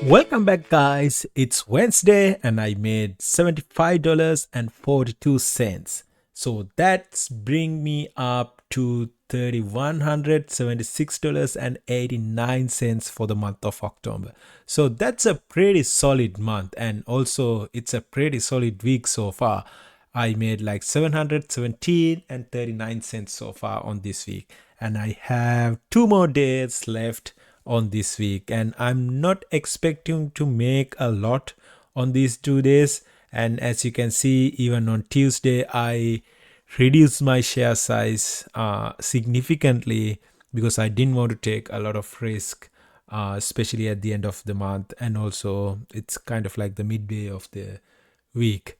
Welcome back, guys. It's Wednesday and I made $75.42. So that's bring me up to $3,176.89 for the month of October. So that's a pretty solid month, and also it's a pretty solid week so far. I made like 717 and 39 cents so far on this week, and I have 2 more days left on this week, and I'm not expecting to make a lot on these 2 days. And as you can see, even on Tuesday I reduced my share size significantly because I didn't want to take a lot of risk, especially at the end of the month, and also it's kind of like the midway of the week.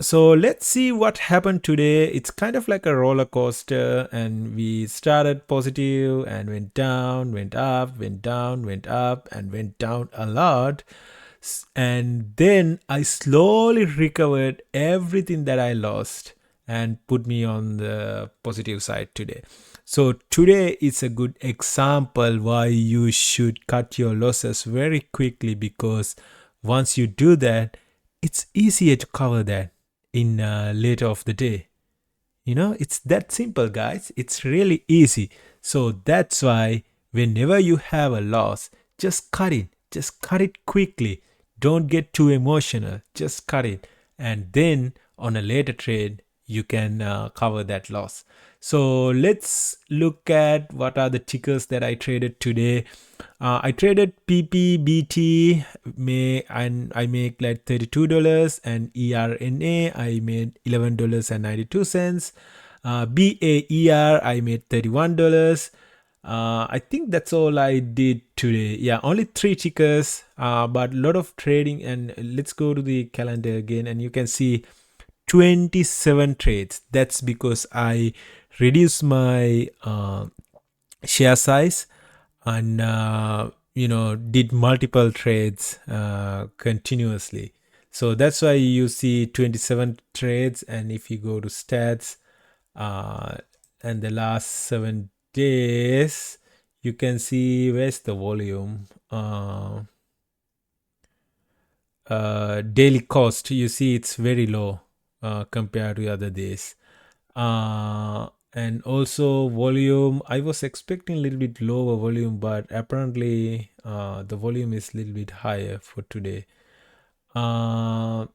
So let's see what happened today. It's kind of like a roller coaster, and we started positive and went down, went up, went down, went up, and went down a lot. And then I slowly recovered everything that I lost and put me on the positive side today. So today is a good example why you should cut your losses very quickly, because once you do that, it's easier to cover that in later of the day. It's that simple, guys. It's really easy. So that's why whenever you have a loss, just cut it. Just cut it quickly. Don't get too emotional. Just cut it. And then on a later trade, you can cover that loss. So let's look at what are the tickers that I traded today. I traded PPBT, and I make like $32, and ERNA I made $11.92. BAER I made $31. I think that's all I did today. Yeah, only 3 tickers, but a lot of trading. And let's go to the calendar again, and you can see 27 trades. That's because I reduced my share size and did multiple trades continuously. So that's why you see 27 trades. And if you go to stats and the last 7 days, you can see where's the volume. Daily cost, you see it's very low compared to other days. And also volume, I was expecting a little bit lower volume, but apparently the volume is a little bit higher for today. And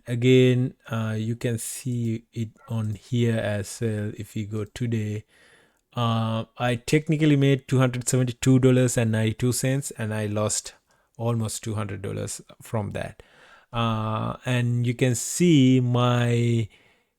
again, you can see it on here as well. If you go today, I technically made $272.92, and I lost almost $200 from that. And you can see my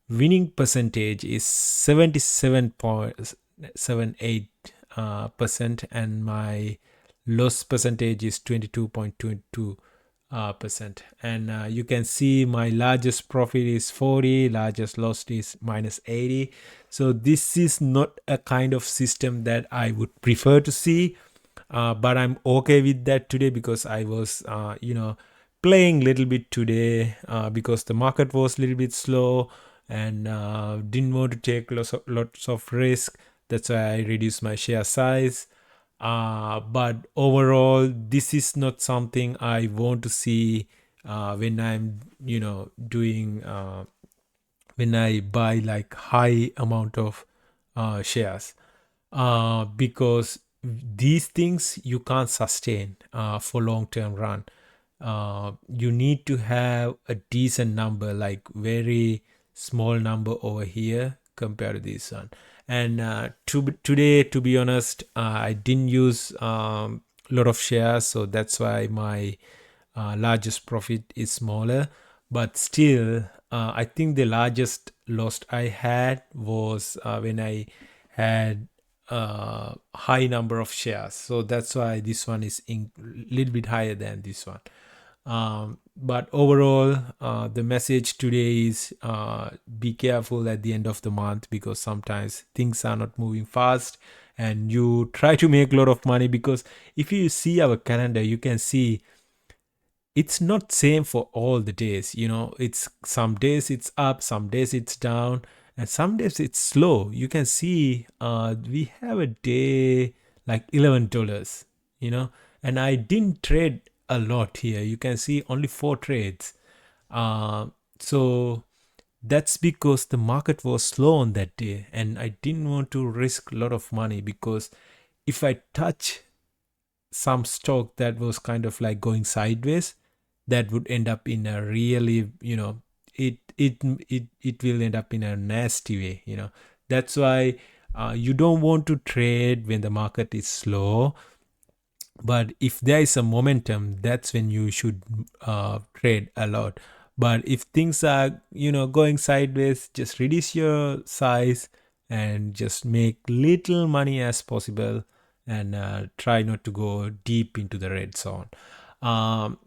winning percentage is 77.78%, and my loss percentage is 22.22%. And you can see my largest profit is 40, largest loss is minus 80. So this is not a kind of system that I would prefer to see, but I'm okay with that today, because I was playing a little bit today because the market was a little bit slow, and didn't want to take lots of risk. That's why I reduced my share size. But overall, this is not something I want to see when I'm doing when I buy like high amount of shares, because these things you can't sustain for long-term run. You need to have a decent number, like very small number over here compared to this one. And today, to be honest, I didn't use a lot of shares, so that's why my largest profit is smaller. But still, I think the largest loss I had was when I had high number of shares. So that's why this one is a little bit higher than this one. But overall, the message today is be careful at the end of the month, because sometimes things are not moving fast and you try to make a lot of money. Because if you see our calendar, you can see it's not same for all the days. It's some days it's up, some days it's down, and some days it's slow. You can see we have a day like $11, and I didn't trade a lot here. You can see only 4 trades. uh, so that's because the market was slow on that day, and I didn't want to risk a lot of money, because if I touch some stock that was kind of like going sideways, that would end up in a really, it will end up in a nasty way. That's why you don't want to trade when the market is slow, but if there is a momentum, that's when you should trade a lot. But if things are going sideways, just reduce your size and just make little money as possible, and try not to go deep into the red zone.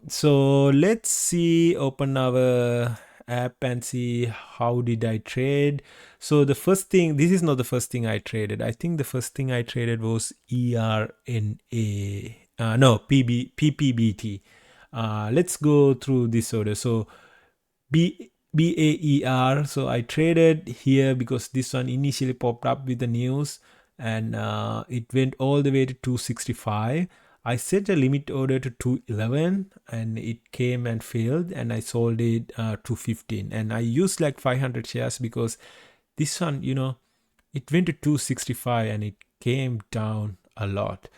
So let's see, open our app and see how did I trade. So the first thing, this is not the first thing I traded. I think the first thing I traded was ERNA. No, PPBT. Let's go through this order. So BAER. So I traded here because this one initially popped up with the news, and it went all the way to 265. I set a limit order to 211, and it came and failed, and I sold it 215, and I used like 500 shares because this one, it went to 265 and it came down a lot,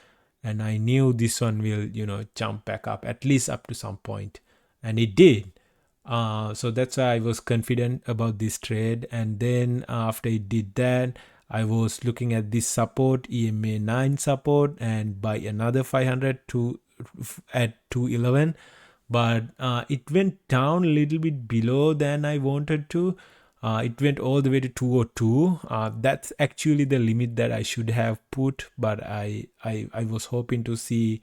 and I knew this one will jump back up, at least up to some point, and it did. So that's why I was confident about this trade. And then after it did that, I was looking at this support, EMA 9 support, and buy another 500 to at 211. But it went down a little bit below than I wanted to. It went all the way to 202. That's actually the limit that I should have put, but I was hoping to see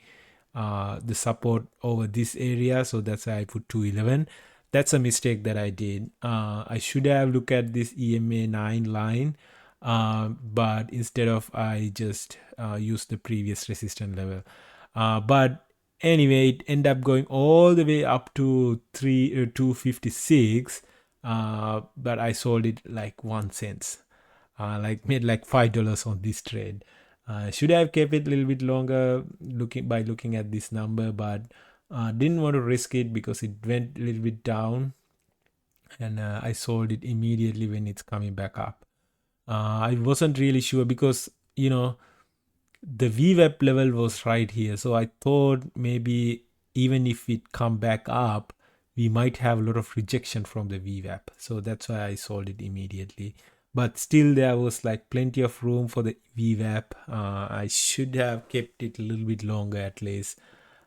the support over this area, so that's why I put 211. That's a mistake that I did. I should have looked at this EMA 9 line, but instead of, I just used the previous resistance level. But anyway, it ended up going all the way up to 256, but I sold it like 1 cent. Like made like $5 on this trade. Should have kept it a little bit longer looking at this number, but didn't want to risk it because it went a little bit down, and I sold it immediately when it's coming back up. I wasn't really sure because the VWAP level was right here, so I thought maybe even if it come back up, we might have a lot of rejection from the VWAP, so that's why I sold it immediately. But still, there was like plenty of room for the VWAP. I should have kept it a little bit longer at least.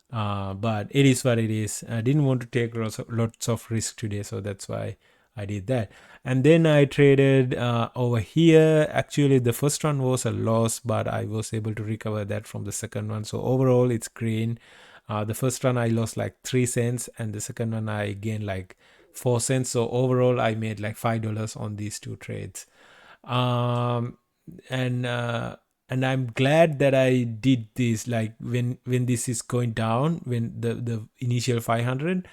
But it is what it is. I didn't want to take lots of risk today, so that's why I did that. And then I traded over here. Actually, the first one was a loss, but I was able to recover that from the second one. So overall, it's green. The first one I lost like 3 cents, and the second one I gained like 4 cents. So overall, I made like $5 on these two trades. Um, and I'm glad that I did this. Like when this is going down, when the initial 500,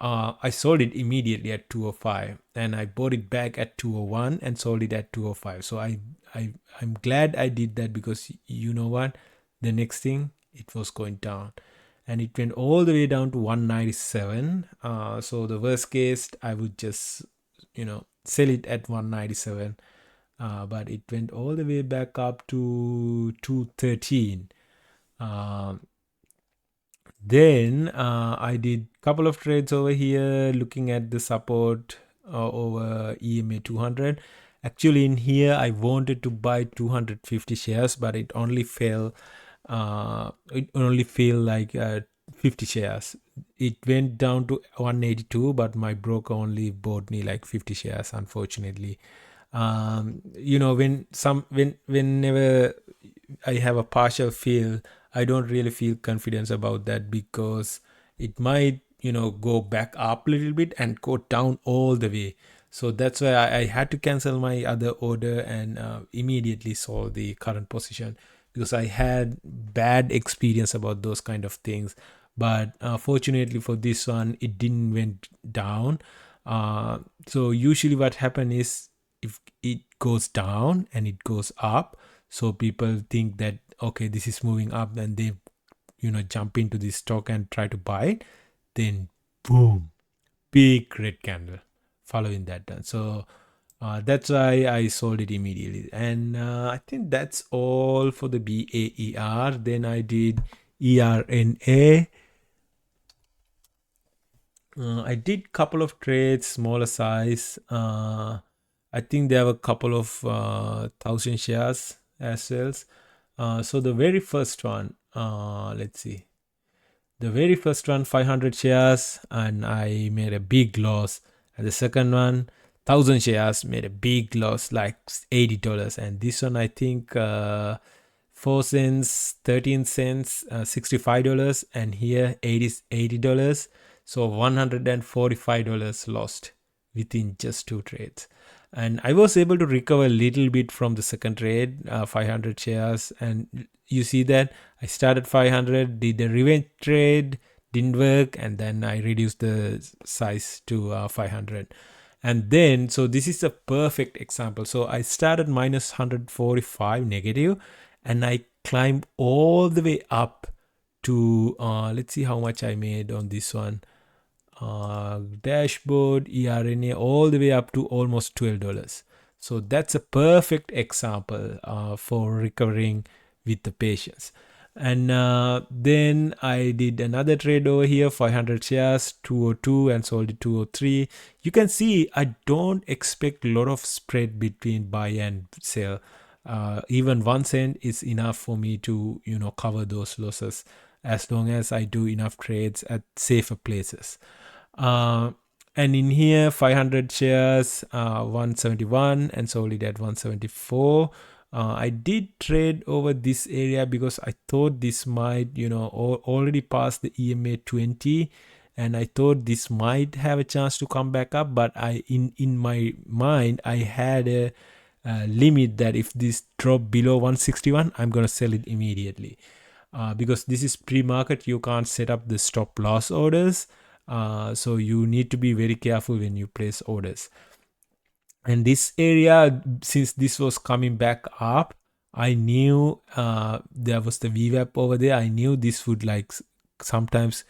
I sold it immediately at 205, and I bought it back at 201 and sold it at 205. So I'm glad I did that, because you know what, the next thing, it was going down, and it went all the way down to 197. So the worst case, I would just sell it at 197. But it went all the way back up to 213. Then I did a couple of trades over here looking at the support over EMA 200. Actually, in here, I wanted to buy 250 shares, but it only fell. It only fell like 50 shares. It went down to 182, but my broker only bought me like 50 shares, unfortunately. Whenever I have a partial fail, I don't really feel confidence about that, because it might go back up a little bit and go down all the way. So that's why I had to cancel my other order and immediately sold the current position, because I had bad experience about those kind of things. But fortunately for this one, it didn't went down. So usually what happens is, if it goes down and it goes up, so people think that, okay, this is moving up, and they jump into this stock and try to buy it, then boom, big red candle following that done. So that's why I sold it immediately. And I think that's all for the BAER. Then I did ERNA. I did couple of trades, smaller size. I think there were a couple of 1,000 shares as well. So the very first one, let's see. The very first one, 500 shares, and I made a big loss. And the second one, 1,000 shares, made a big loss, like $80. And this one, I think 4 cents, 13 cents, $65, and here $80. So $145 lost within just 2 trades. And I was able to recover a little bit from the second trade, 500 shares. And you see that I started 500, did the revenge trade, didn't work, and then I reduced the size to 500. And then, so this is a perfect example. So I started minus 145 negative, and I climbed all the way up to, let's see how much I made on this one. Dashboard, ERNA, all the way up to almost $12. So that's a perfect example for recovering with the patience. And then I did another trade over here, 500 shares, 202, and sold it 203. You can see I don't expect a lot of spread between buy and sell. Even 1 cent is enough for me to cover those losses, as long as I do enough trades at safer places. And in here, 500 shares, 171, and sold it at 174. I did trade over this area because I thought this might, already passed the EMA 20, and I thought this might have a chance to come back up. But in my mind, I had a limit that if this drop below 161, I'm gonna sell it immediately. Because this is pre-market, you can't set up the stop loss orders. So you need to be very careful when you place orders. And this area, since this was coming back up, I knew there was the VWAP over there. I knew this would sometimes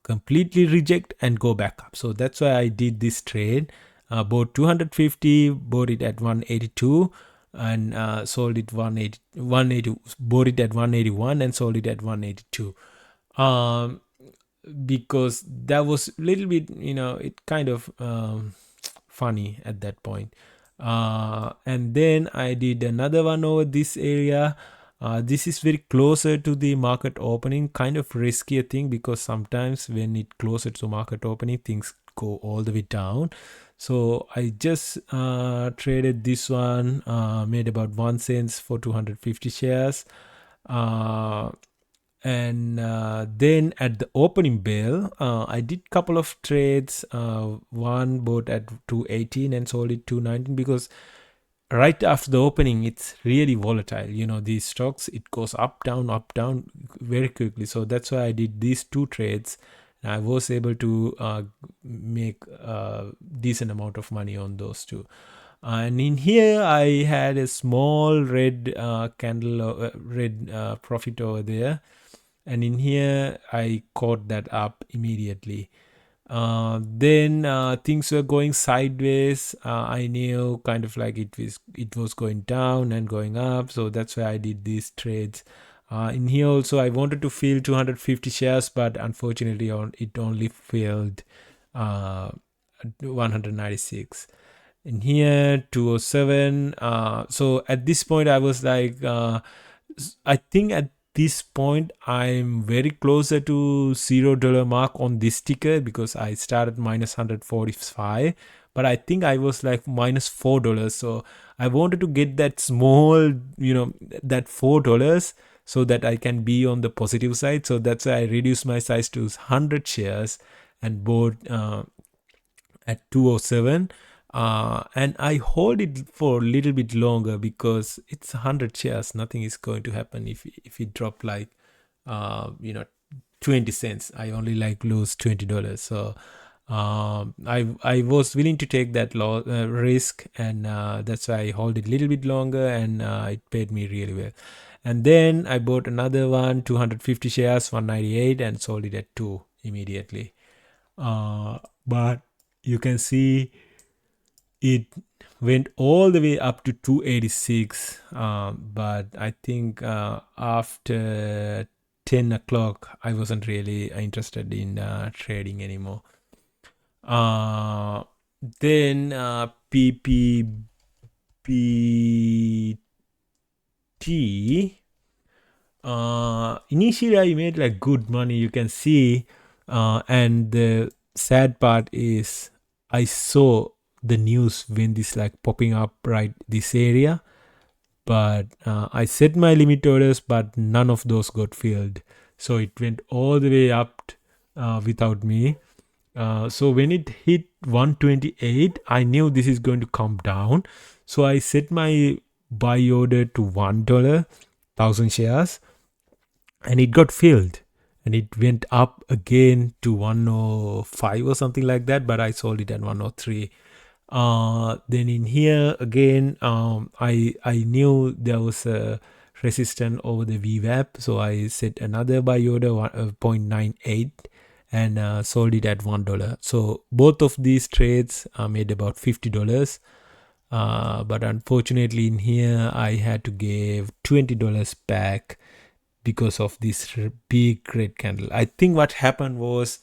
completely reject and go back up. So that's why I did this trade. Bought 250, bought it at 182, and sold it 180. Bought it at 181 and sold it at 182. Because that was a little bit, it kind of funny at that point. And then I did another one over this area. This is very closer to the market opening, kind of riskier thing, because sometimes when it closer to market opening, things go all the way down. So I just traded this one, made about 1 cent for 250 shares. And then at the opening bell, I did couple of trades. One bought at 218 and sold it 219, because right after the opening, it's really volatile. These stocks, it goes up down very quickly. So that's why I did these 2 trades. I was able to make a decent amount of money on those 2. And in here, I had a small red candle, red profit over there. And in here, I caught that up immediately. Then things were going sideways. I knew kind of like it was going down and going up. So that's why I did these trades. In here also, I wanted to fill 250 shares, but unfortunately, it only filled 196. In here, 207. So at this point, I was like, I think at this point, I'm very closer to $0 mark on this ticker, because I started minus 145, but I think I was like minus $4. So I wanted to get that small, that $4, so that I can be on the positive side. So that's why I reduced my size to 100 shares and bought at 207. And I hold it for a little bit longer, because it's 100 shares. Nothing is going to happen if it drop 20 cents. I only lose $20. So I was willing to take that risk, and that's why I hold it a little bit longer, and it paid me really well. And then I bought another one, 250 shares, 198, and sold it at 2 immediately. But you can see it went all the way up to 286. But I think after 10 o'clock, I wasn't really interested in trading anymore. Then PPBT. Initially I made like good money, you can see, and the sad part is I saw the news when this like popping up right this area, but I set my limit orders, but none of those got filled, so it went all the way up without me. So when it hit 128, I knew this is going to come down, so I set my buy order to $1, 1,000 shares, and it got filled, and it went up again to 105 or something like that, but I sold it at 103. Then in here again, I knew there was a resistance over the VWAP, so I set another buy order 0.98 and sold it at $1. So both of these trades made about $50. But unfortunately in here I had to give $20 back because of this big red candle. I think what happened was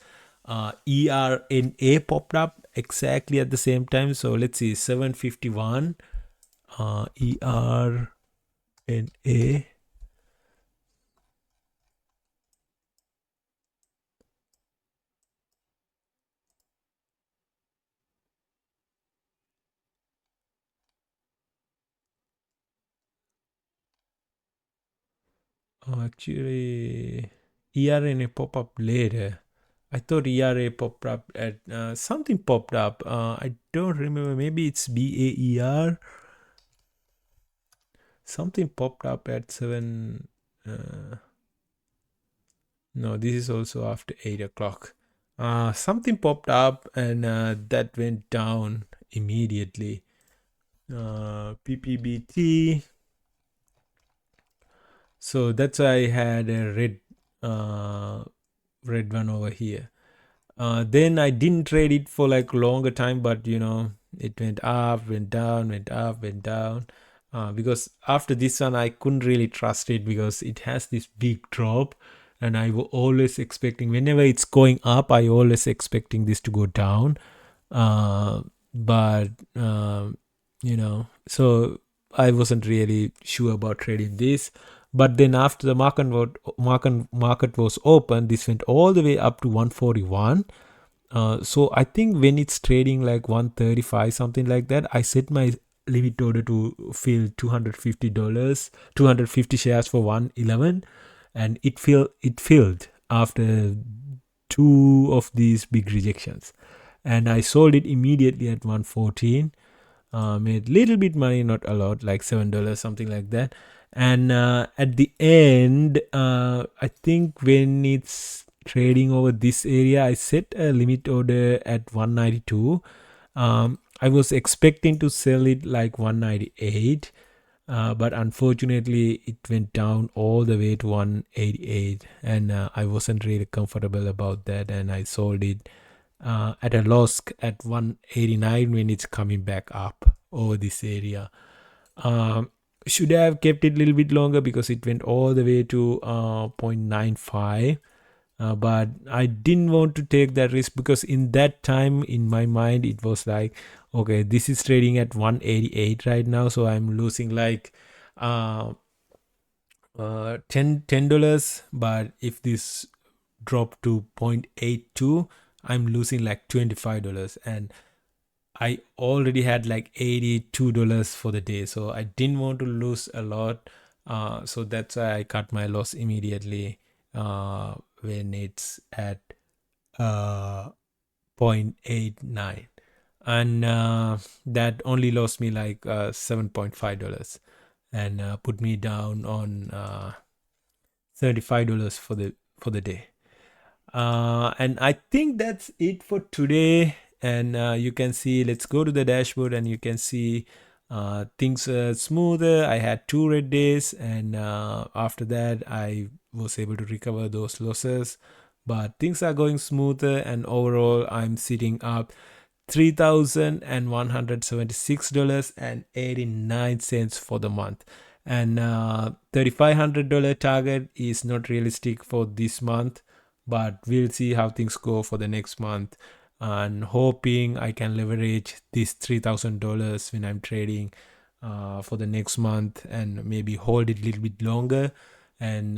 ERNA popped up exactly at the same time. So let's see, 751 ERNA. Actually, ERNA pop up later. I thought ERA popped up at something popped up. I don't remember. Maybe it's BAER. Something popped up at 7. No, this is also after 8 o'clock. Something popped up and that went down immediately. PPBT. So that's why I had a red one over here. Then I didn't trade it for like longer time, but it went up, went down, went up, went down. Because after this one, I couldn't really trust it because it has this big drop, and I was always expecting whenever it's going up, I always expecting this to go down. But so I wasn't really sure about trading this. But then after the market was open, this went all the way up to 141. So I think when it's trading like 135, something like that, I set my limit order to fill $250, 250 shares for 111, and it filled after two of these big rejections, and I sold it immediately at 114. Made little bit money, not a lot, like $7, something like that. And at the end, I think when it's trading over this area, I set a limit order at 192. I was expecting to sell it like 198, but unfortunately it went down all the way to 188, and I wasn't really comfortable about that, and I sold it at a loss at 189 when it's coming back up over this area. Should I have kept it a little bit longer because it went all the way to 0.95, but I didn't want to take that risk because in that time in my mind it was like, okay, this is trading at 188 right now, so I'm losing like $10, but if this drop to 0.82, I'm losing like $25, and I already had like $82 for the day, so I didn't want to lose a lot. So that's why I cut my loss immediately when it's at 0.89, and that only lost me like $7.5 and put me down on $35 for the day. And I think that's it for today. And you can see, let's go to the dashboard and you can see things were smoother. I had 2 red days, and after that I was able to recover those losses. But things are going smoother, and overall I'm sitting up $3,176.89 for the month. And $3,500 target is not realistic for this month, but we'll see how things go for the next month, and hoping I can leverage this $3,000 when I'm trading for the next month, and maybe hold it a little bit longer and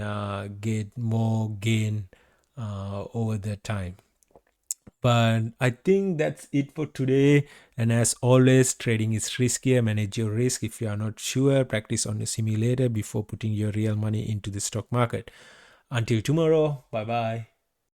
get more gain over the time. But I think that's it for today. And as always, trading is riskier. Manage your risk. If you are not sure, practice on a simulator before putting your real money into the stock market. Until tomorrow, bye bye.